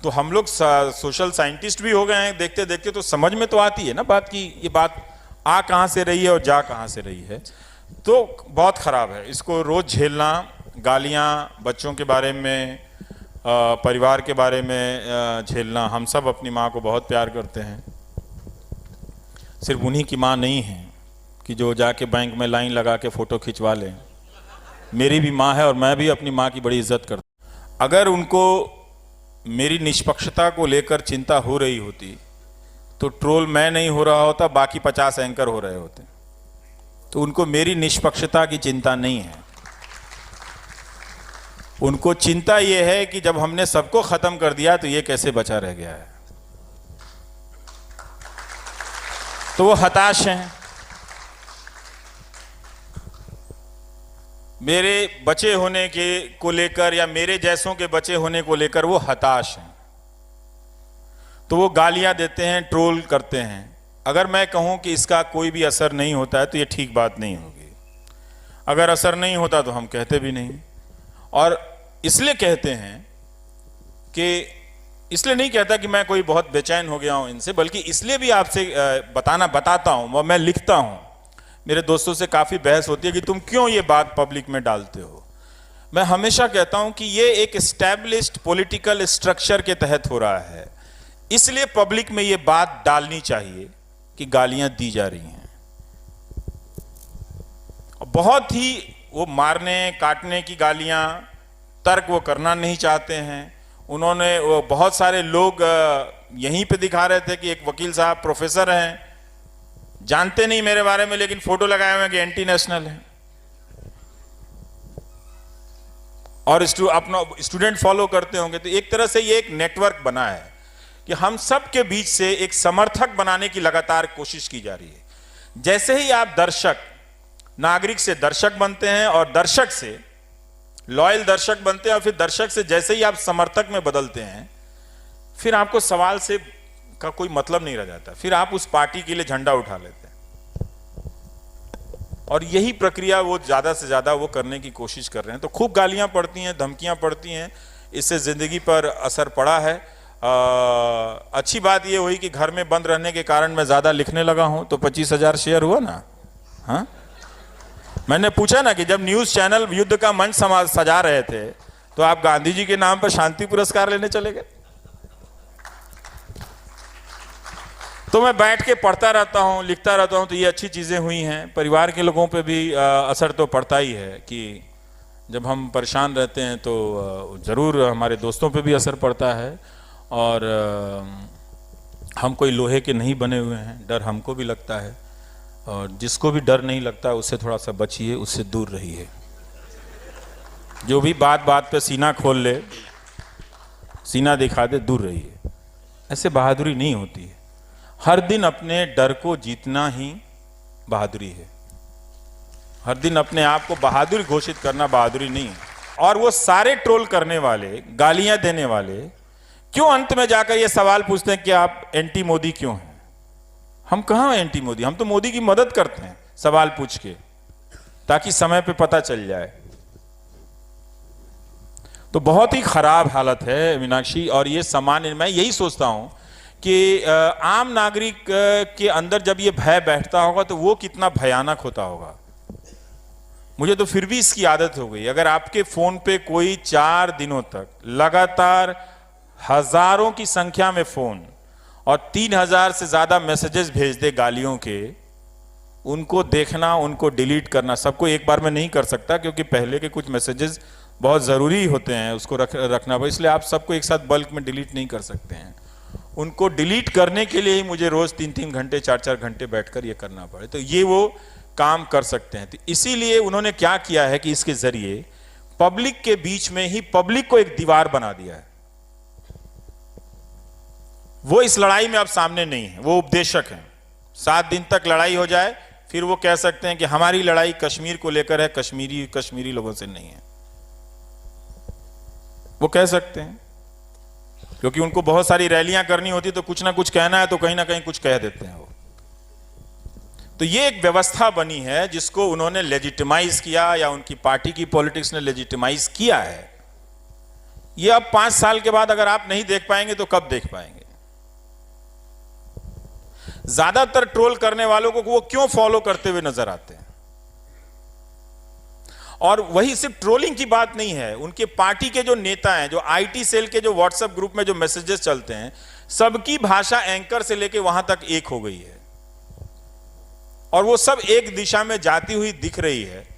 तो हम लोग सोशल साइंटिस्ट भी हो गए हैं, देखते देखते तो समझ में तो आती है ना बात की ये बात आ कहाँ से रही है और जा कहाँ से रही है। तो बहुत ख़राब है, इसको रोज़ झेलना, गालियाँ बच्चों के बारे में, परिवार के बारे में झेलना। हम सब अपनी माँ को बहुत प्यार करते हैं, सिर्फ उन्हीं की माँ नहीं है कि जो जाके बैंक में लाइन लगा के फ़ोटो खिंचवा लें। मेरी भी माँ है और मैं भी अपनी माँ की बड़ी इज्जत करता हूँ। अगर उनको मेरी निष्पक्षता को लेकर चिंता हो रही होती तो ट्रोल मैं नहीं हो रहा होता, बाकी 50 एंकर हो रहे होते। तो उनको मेरी निष्पक्षता की चिंता नहीं है, उनको चिंता ये है कि जब हमने सबको खत्म कर दिया तो ये कैसे बचा रह गया है। तो वो हताश हैं, मेरे बचे होने के को लेकर या मेरे जैसों के बचे होने को लेकर वो हताश हैं। तो वो गालियां देते हैं, ट्रोल करते हैं। अगर मैं कहूं कि इसका कोई भी असर नहीं होता है तो ये ठीक बात नहीं होगी। अगर असर नहीं होता तो हम कहते भी नहीं। और इसलिए कहते हैं कि इसलिए नहीं कहता कि मैं कोई बहुत बेचैन हो गया हूं इनसे, बल्कि इसलिए भी आपसे बताता हूं, मैं लिखता हूं। मेरे दोस्तों से काफ़ी बहस होती है कि तुम क्यों ये बात पब्लिक में डालते हो। मैं हमेशा कहता हूं कि ये एक एस्टैब्लिश्ड पॉलिटिकल स्ट्रक्चर के तहत हो रहा है, इसलिए पब्लिक में ये बात डालनी चाहिए कि गालियां दी जा रही हैं। बहुत ही वो मारने काटने की गालियां, तर्क वो करना नहीं चाहते हैं। उन्होंने वो बहुत सारे लोग यहीं पे दिखा रहे थे कि एक वकील साहब प्रोफेसर हैं, जानते नहीं मेरे बारे में, लेकिन फोटो लगाए हुए हैं कि एंटी नेशनल है, और अपना स्टूडेंट फॉलो करते होंगे। तो एक तरह से ये एक नेटवर्क बना है कि हम सब के बीच से एक समर्थक बनाने की लगातार कोशिश की जा रही है। जैसे ही आप दर्शक, नागरिक से दर्शक बनते हैं और दर्शक से लॉयल दर्शक बनते हैं, और फिर दर्शक से जैसे ही आप समर्थक में बदलते हैं, फिर आपको सवाल से का कोई मतलब नहीं रह जाता, फिर आप उस पार्टी के लिए झंडा उठा लेते हैं। और यही प्रक्रिया वो ज्यादा से ज्यादा वो करने की कोशिश कर रहे हैं। तो खूब गालियां पड़ती हैं, धमकियां पड़ती हैं, इससे जिंदगी पर असर पड़ा है। अच्छी बात ये हुई कि घर में बंद रहने के कारण मैं ज्यादा लिखने लगा हूं, तो 25,000 शेयर हुआ ना। हाँ, मैंने पूछा ना कि जब न्यूज चैनल युद्ध का मंच सजा रहे थे तो आप गांधी जी के नाम पर शांति पुरस्कार लेने चले गए। तो मैं बैठ के पढ़ता रहता हूँ, लिखता रहता हूँ, तो ये अच्छी चीज़ें हुई हैं। परिवार के लोगों पे भी असर तो पड़ता ही है कि जब हम परेशान रहते हैं तो ज़रूर हमारे दोस्तों पे भी असर पड़ता है। और हम कोई लोहे के नहीं बने हुए हैं, डर हमको भी लगता है, और जिसको भी डर नहीं लगता उससे थोड़ा सा बचिए, उससे दूर रहिए। जो भी बात बात पे सीना खोल ले, सीना दिखा दे, दूर रहिए। ऐसे बहादुरी नहीं होती है। हर दिन अपने डर को जीतना ही बहादुरी है। हर दिन अपने आप को बहादुर घोषित करना बहादुरी नहीं है। और वो सारे ट्रोल करने वाले, गालियां देने वाले क्यों अंत में जाकर ये सवाल पूछते हैं कि आप एंटी मोदी क्यों हैं? हम कहां एंटी मोदी, हम तो मोदी की मदद करते हैं सवाल पूछ के, ताकि समय पे पता चल जाए। तो बहुत ही खराब हालत है मीनाक्षी। और ये सामान्य, मैं यही सोचता हूं कि आम नागरिक के अंदर जब ये भय बैठता होगा तो वो कितना भयानक होता होगा। मुझे तो फिर भी इसकी आदत हो गई। अगर आपके फोन पे कोई 4 दिनों तक लगातार हजारों की संख्या में फोन और 3,000 से ज्यादा मैसेजेस भेज दे गालियों के, उनको देखना, उनको डिलीट करना, सबको एक बार में नहीं कर सकता क्योंकि पहले के कुछ मैसेजेस बहुत जरूरी होते हैं, उसको रखना पड़े, इसलिए आप सबको एक साथ बल्क में डिलीट नहीं कर सकते हैं। उनको डिलीट करने के लिए ही मुझे रोज 3-3 घंटे 4-4 घंटे बैठकर ये करना पड़े, तो ये वो काम कर सकते हैं। तो इसीलिए उन्होंने क्या किया है कि इसके जरिए पब्लिक के बीच में ही पब्लिक को एक दीवार बना दिया है। वो इस लड़ाई में अब सामने नहीं है, वो उपदेशक हैं। 7 दिन तक लड़ाई हो जाए, फिर वो कह सकते हैं कि हमारी लड़ाई कश्मीर को लेकर है, कश्मीरी लोगों से नहीं है। वो कह सकते हैं क्योंकि उनको बहुत सारी रैलियां करनी होती, तो कुछ ना कुछ कहना है तो कहीं ना कहीं कुछ कह देते हैं वो। तो ये एक व्यवस्था बनी है जिसको उन्होंने लेजिटिमाइज किया, या उनकी पार्टी की पॉलिटिक्स ने लेजिटिमाइज किया है ये अब 5 साल के बाद अगर आप नहीं देख पाएंगे तो कब देख पाएंगे? ज्यादातर ट्रोल करने वालों को वो क्यों फॉलो करते हुए नजर आते हैं? और वही सिर्फ ट्रोलिंग की बात नहीं है, उनके पार्टी के जो नेता हैं, जो आईटी सेल के जो व्हाट्सएप ग्रुप में जो मैसेजेस चलते हैं, सबकी भाषा एंकर से लेके वहां तक एक हो गई है और वो सब एक दिशा में जाती हुई दिख रही है।